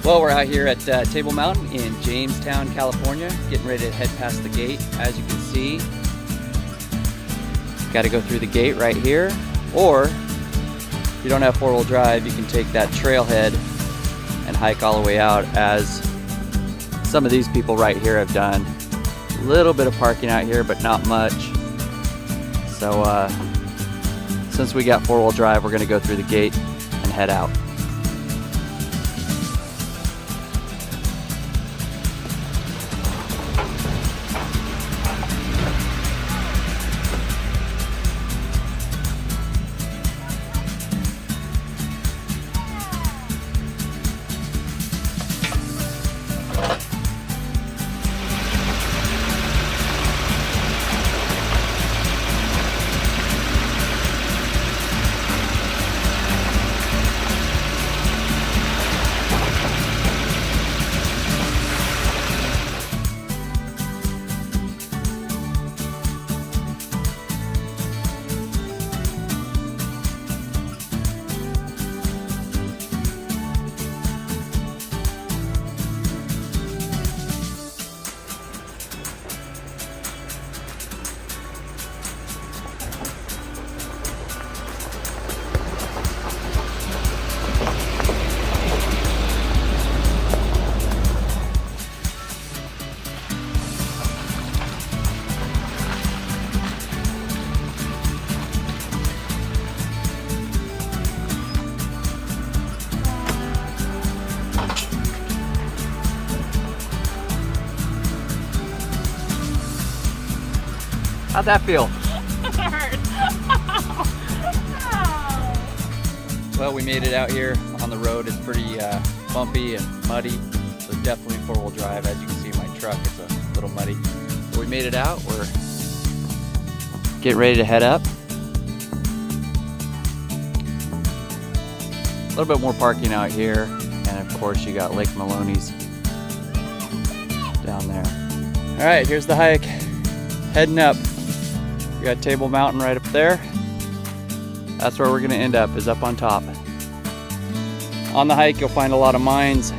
Well, we're out here at Table Mountain in Jamestown, California, getting ready to head past the gate. As you can see, got to go through the gate right here, or if you don't have four-wheel drive, you can take that trailhead and hike all the way out, as some of these people right here have done. A little bit of parking out here, but not much. So since we got four-wheel drive, we're going to go through the gate and head out. How'd that feel? It hurt. Well, we made it out here on the road. It's pretty bumpy and muddy, so definitely four-wheel drive. As you can see in my truck, it's a little muddy. But we made it out. We're getting ready to head up. A little bit more parking out here, and of course you got Lake Melones down there. All right, here's the hike. Heading up. We got Table Mountain right up there. That's where we're gonna end up, is up on top. On the hike, you'll find a lot of mines,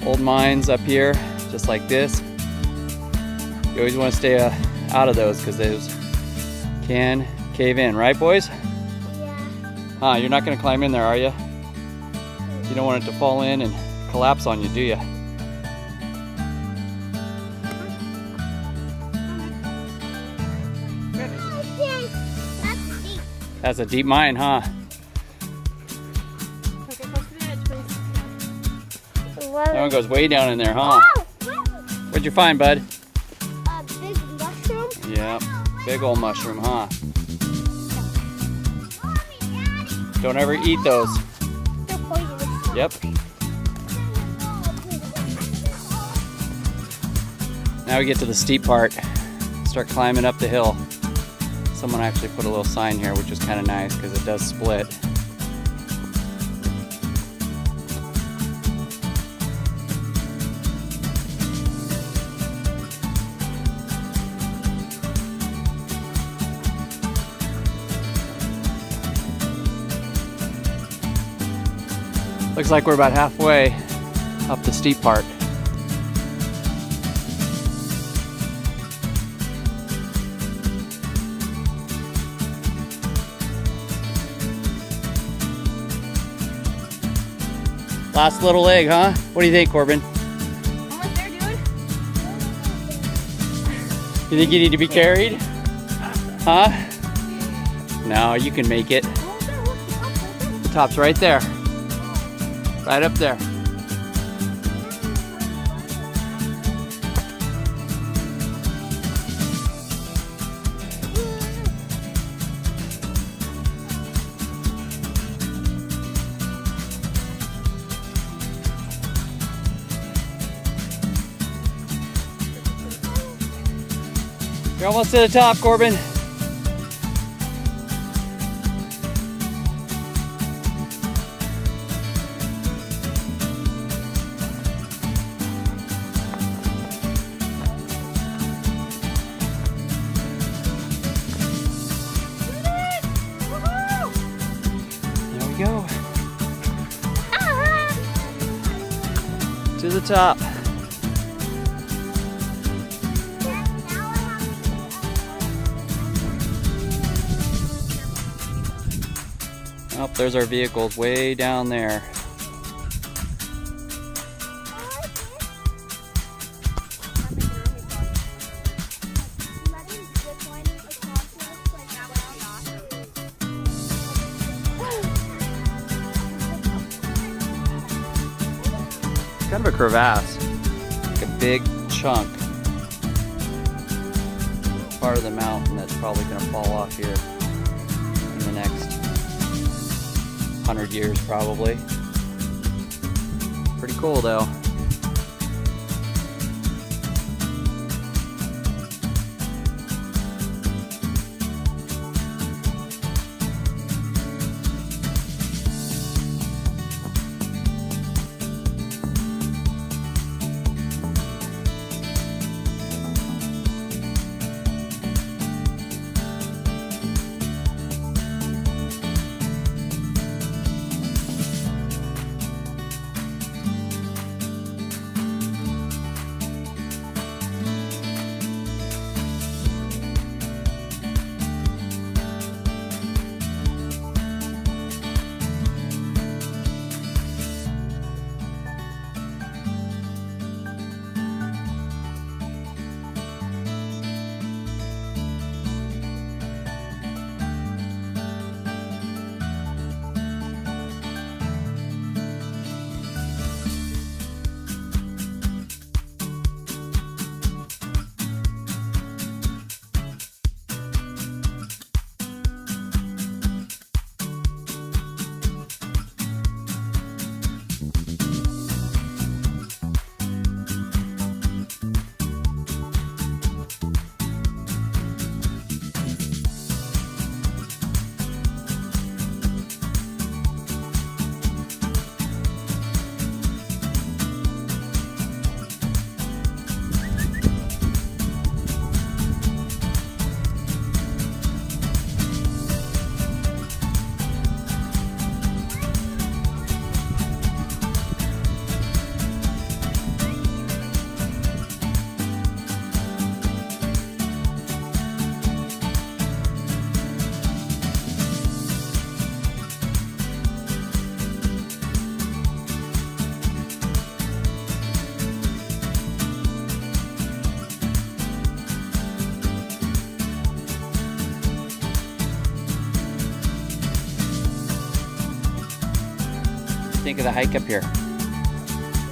old mines up here, just like this. You always wanna stay out of those because those can cave in, right boys? Yeah. Huh, you're not gonna climb in there, are you? You don't want it to fall in and collapse on you, do you? That's a deep mine, huh? Okay, close to the edge, please. That one goes way down in there, huh? What'd you find, bud? A big mushroom. Yeah, big old mushroom, huh? Don't ever eat those. They're poisonous. Yep. Now we get to the steep part. Start climbing up the hill. Someone actually put a little sign here, which is kind of nice because it does split. Looks like we're about halfway up the steep part. Last little leg, huh? What do you think, Corbin? Almost there, dude. You think you need to be carried? Huh? No, you can make it. The top's right there. Right up there. You're almost to the top, Corbin. There we go. top. Oh, there's our vehicles way down there. Kind of a crevasse, like a big chunk, part of the mountain that's probably going to fall off here in the next 100 years probably. Pretty cool though. Think of the hike up here?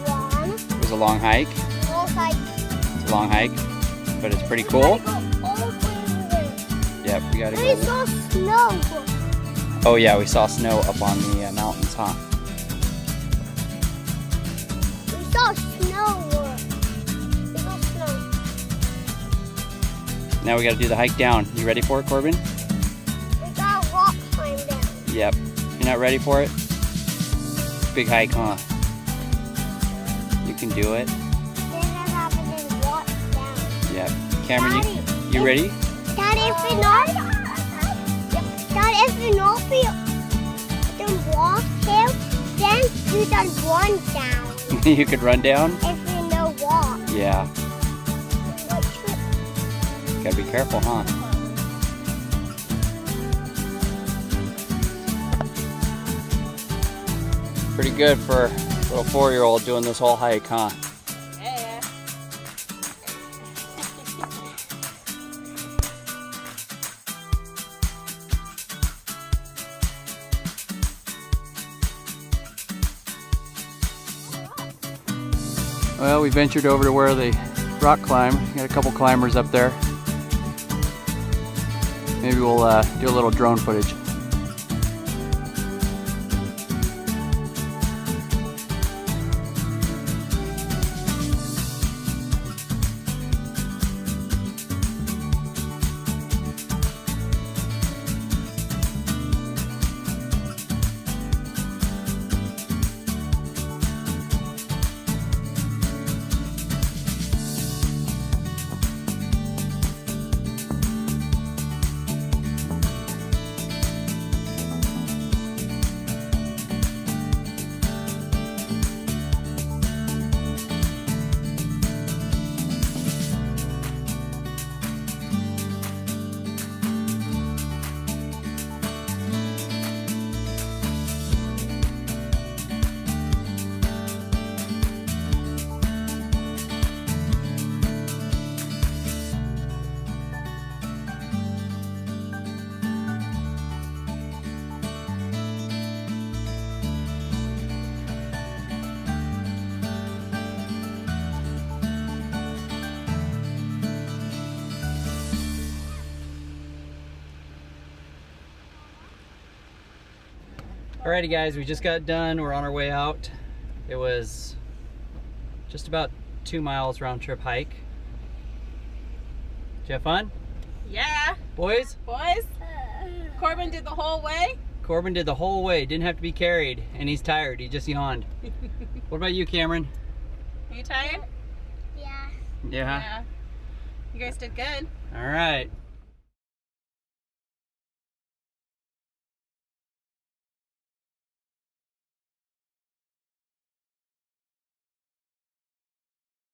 Long. It was a long hike. Long hike. It's a long hike, but it's pretty cool. Yep, we gotta We go. saw snow. Oh yeah, we saw snow up on the mountains, huh? We saw snow. We saw snow. Now we gotta do the hike down. You ready for it, Corbin? We got a rock climb down. Yep. You're not ready for it? Big hike, huh? You can do it. Then I have it in walk down. Yep. Cameron, Daddy, you ready? Dad, if it not, Dad, if it not be then walk hill, then you can run down. You could run down? If you no walk. Yeah. Gotta be careful, huh? Pretty good for a little 4-year-old doing this whole hike, huh? Yeah. Well, we ventured over to where they rock climb. Got a couple climbers up there. Maybe we'll do a little drone footage. Alrighty guys, we just got done. We're on our way out. It was just about 2 miles round trip hike. Did you have fun? Yeah. Boys? Boys? Corbin did the whole way? Corbin did the whole way, didn't have to be carried, and he's tired. He just yawned. What about you, Cameron? Are you tired? Yeah. Yeah. You guys did good. All right.